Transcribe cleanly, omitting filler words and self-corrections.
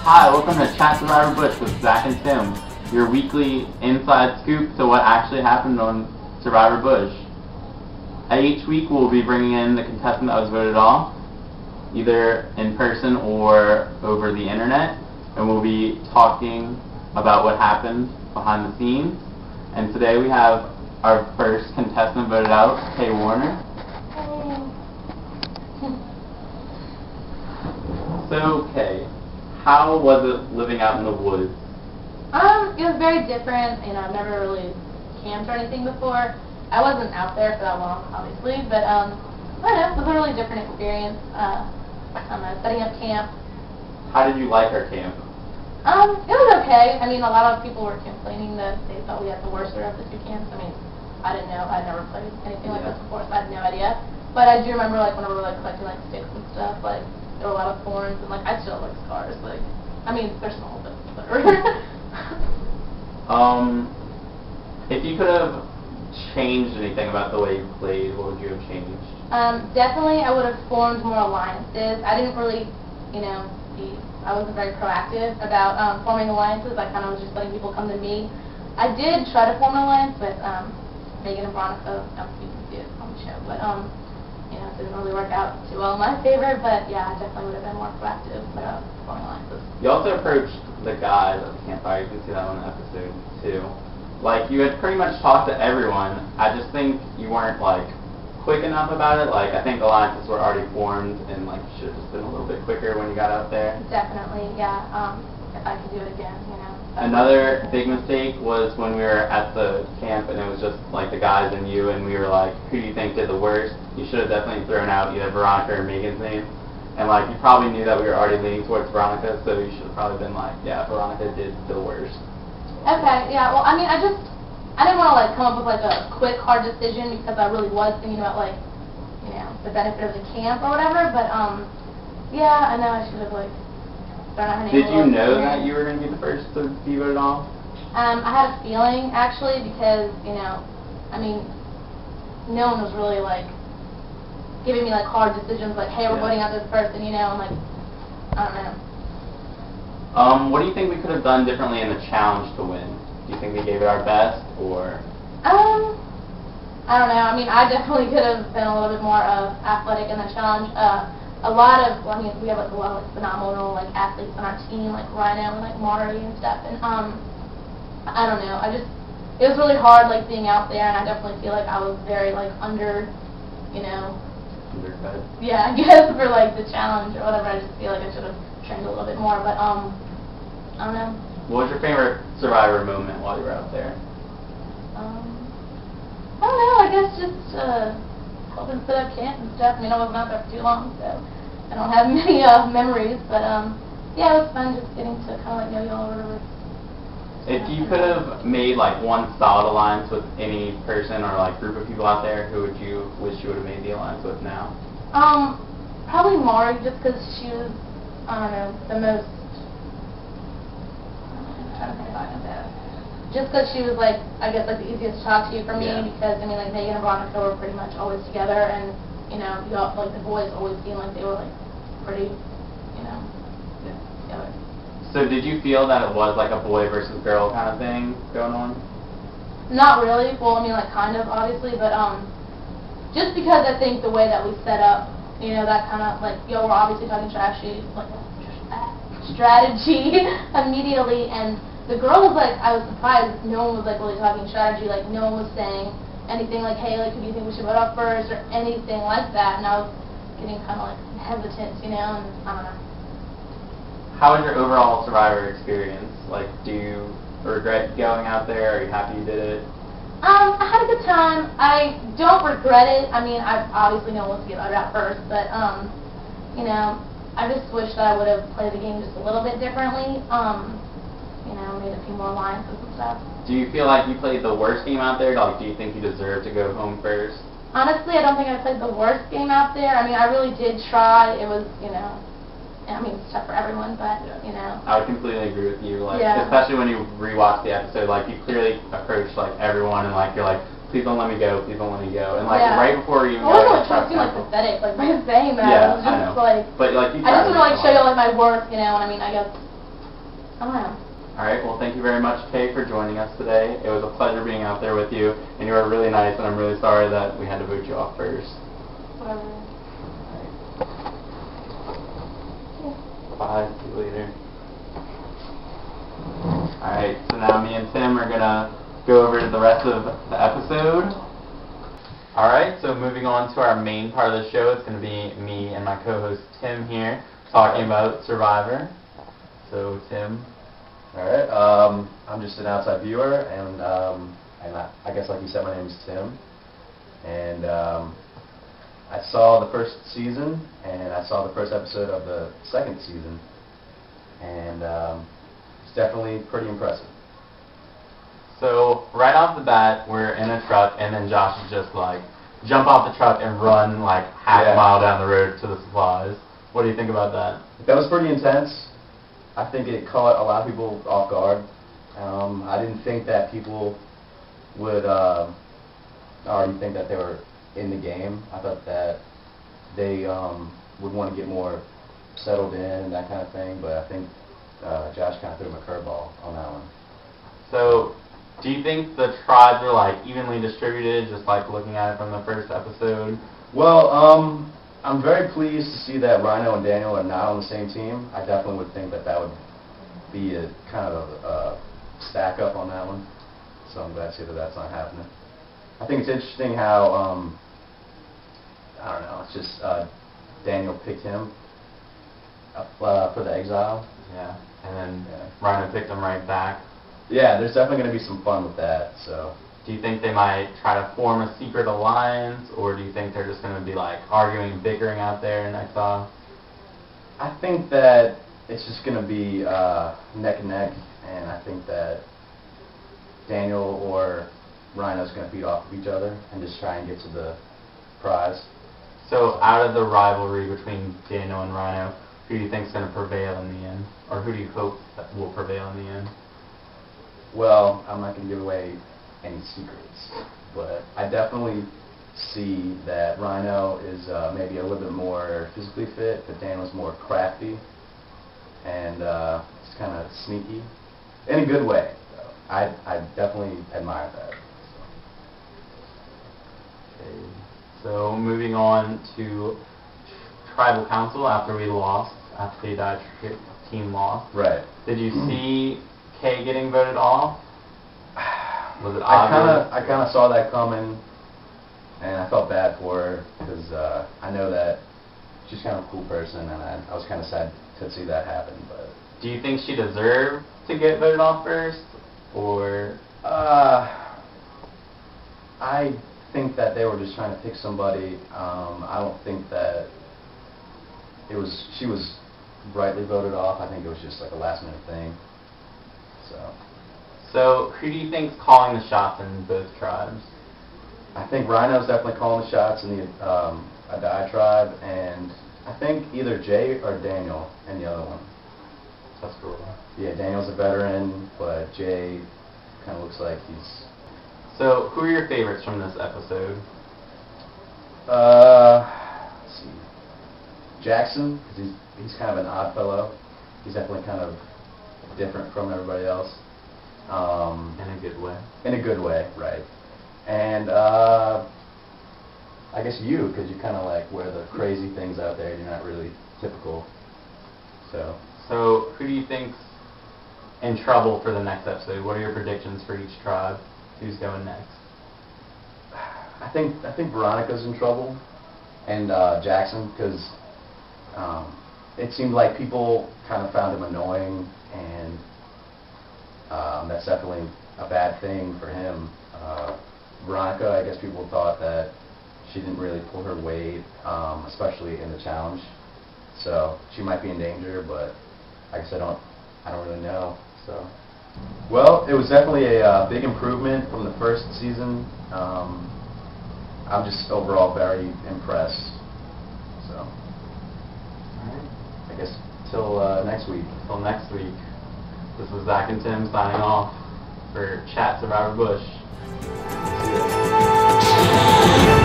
Hi, welcome to Chat Survivor Bush with Zac and Tim, your weekly inside scoop to what actually happened on Survivor Bush. Each week we'll be bringing in the contestant that was voted off, either in person or over the internet, and we'll be talking about what happened behind the scenes. And today we have our first contestant voted out, Kay Warner. So, Kay, how was it living out in the woods? It was very different. I've never really camped or anything before. I wasn't out there for that long, obviously, but I don't know, it was a really different experience. Setting up camp. How did you like our camp? It was okay. A lot of people were complaining that they thought we had the worst of the two camps. I didn't know. I'd never played anything like this before, so I had no idea. But I do remember, whenever we were collecting sticks and stuff, there were a lot of thorns, and I still have scars. They're small, but whatever. If you could have changed anything about the way you played, what would you have changed? Definitely, I would have formed more alliances. I didn't really, I wasn't very proactive about forming alliances. I kind of was just letting people come to me. I did try to form an alliance with Megan and Veronica. You can see it on the show, but it didn't really work out too well in my favor. But yeah, I definitely would have been more proactive about forming alliances. You also approached the guys at the campfire. You can see that on episode 2. You had pretty much talked to everyone. I just think you weren't quick enough about it. I think alliances were already formed, and you should have just been a little bit quicker when you got out there. Definitely, yeah. If I could do it again, Another big mistake was when we were at the camp, and it was just the guys and you, and we were who do you think did the worst? You should have definitely thrown out either Veronica or Megan's name. And you probably knew that we were already leaning towards Veronica, so you should have probably been yeah, Veronica did the worst. Okay, yeah, well, I didn't want to come up with a quick, hard decision because I really was thinking about the benefit of the camp or whatever, but yeah, I know I should have thrown out her name. Did you know that you were going to be the first to be voted off? I had a feeling actually because no one was really giving me hard decisions hey, we're voting out this person, I don't know. What do you think we could have done differently in the challenge to win? Do you think we gave it our best, or? I don't know. I definitely could have been a little bit more athletic in the challenge. A lot of, we have a lot of phenomenal athletes on our team, Rhino and Mari and stuff. And I don't know. It was really hard being out there, and I definitely feel I was very under, Underfed. Yeah, I guess for the challenge or whatever. I just feel I should have trained a little bit more, but I don't know. What was your favorite Survivor moment while you were out there? I don't know, I guess just helping set up camp and stuff. I wasn't out there for too long, so I don't have many memories, but yeah, it was fun just getting to kind of know y'all or whatever. If you could have made one solid alliance with any person or group of people out there, who would you wish you would have made the alliance with now? Probably Mari, just because she was, I don't know, the most, I'm trying to think about it. Just because she was I guess the easiest to talk to for me, because Megan and Veronica were pretty much always together, and y'all, the boys always seemed they were pretty, together. So did you feel that it was a boy versus girl kind of thing going on? Not really. Well, kind of, obviously, but just because I think the way that we set up, that kind of we're obviously talking strategy immediately, and the girls I was surprised no one was really talking strategy. No one was saying anything hey, who do you think we should vote off first or anything like that, and I was getting kind of hesitant, and I don't know. How was your overall Survivor experience? Do you regret going out there? Are you happy you did it? I had a good time. I don't regret it. I obviously no one wants to get voted out first, but I just wish that I would have played the game just a little bit differently. Made a few more alliances and stuff. Do you feel you played the worst game out there? Do you think you deserve to go home first? Honestly, I don't think I played the worst game out there. I really did try. It was, it's tough for everyone, but, I would completely agree with you. Especially when you rewatch the episode, you clearly approached, everyone, and, you're please don't let me go, please don't let me go. And, right before you go, I wasn't trying to seem, pathetic, by saying that. Yeah, it was just, I know. But, you I just want to, show you, my work, and, I guess, I am. Alright, well thank you very much, Kay, for joining us today. It was a pleasure being out there with you, and you were really nice, and I'm really sorry that we had to vote you off first. Whatever. Bye, see you later. Alright, so now me and Tim are going to go over the rest of the episode. Alright, so moving on to our main part of the show, it's going to be me and my co-host Tim here talking about Survivor. So, Tim. Alright, I'm just an outside viewer, and I guess like you said, my name is Tim, and I saw the first season, and I saw the first episode of the second season, and it's definitely pretty impressive. So, right off the bat, we're in a truck, and then Josh is just like, jump off the truck and run like half a mile down the road to the supplies. What do you think about that? That was pretty intense. I think it caught a lot of people off guard. I didn't think that people would already think that they were in the game. I thought that they would want to get more settled in and that kind of thing, but I think Josh kind of threw him a curveball on that one. So, do you think the tribes are like evenly distributed, just like looking at it from the first episode? Well, I'm very pleased to see that Rhino and Daniel are not on the same team. I definitely would think that that would be a kind of a stack up on that one. So I'm glad to see that that's not happening. I think it's interesting how, I don't know, it's just Daniel picked him for the exile. Yeah, and then Rhino picked him right back. Yeah, there's definitely going to be some fun with that. So. Do you think they might try to form a secret alliance, or do you think they're just going to be like arguing and bickering out there in exile? I think that it's just going to be neck and neck, and I think that Daniel or Rhino's going to feed off of each other and just try and get to the prize. So out of the rivalry between Daniel and Rhino, who do you think is going to prevail in the end? Or who do you hope that will prevail in the end? Well, I'm not going to give away any secrets, but I definitely see that Rhino is maybe a little bit more physically fit, but Daniel's more crafty and just kind of sneaky in a good way. I definitely admire that. Okay. So moving on to Tribal Council after we lost, after the team lost. Right. Did you see Kay getting voted off? Was it obvious? I kind of saw that coming, and I felt bad for her because I know that she's kind of a cool person, and I was kind of sad to see that happen. But do you think she deserved to get voted off first, or? I think that they were just trying to pick somebody. I don't think that she was rightly voted off. I think it was just like a last-minute thing. So, who do you think's calling the shots in both tribes? I think Rhino's definitely calling the shots in the Adai tribe, and I think either Jay or Daniel in the other one. That's cool. Yeah, Daniel's a veteran, but Jay kind of looks like he's... So, who are your favorites from this episode? Let's see. Jackson, because he's kind of an odd fellow. He's definitely kind of different from everybody else. In a good way. In a good way, right. And I guess you, because you kind of like wear the crazy things out there. You're not really typical. So who do you think's in trouble for the next episode? What are your predictions for each tribe? Who's going next? I think Veronica's in trouble, and Jackson, because it seemed like people kind of found him annoying, and that's definitely a bad thing for him. Veronica, I guess people thought that she didn't really pull her weight, especially in the challenge. So she might be in danger, but I guess I don't really know. So, well, it was definitely a big improvement from the first season. I'm just overall very impressed. So, I guess till next week. Till next week. This is Zac and Tim signing off for Chat Survivor Bush. See ya.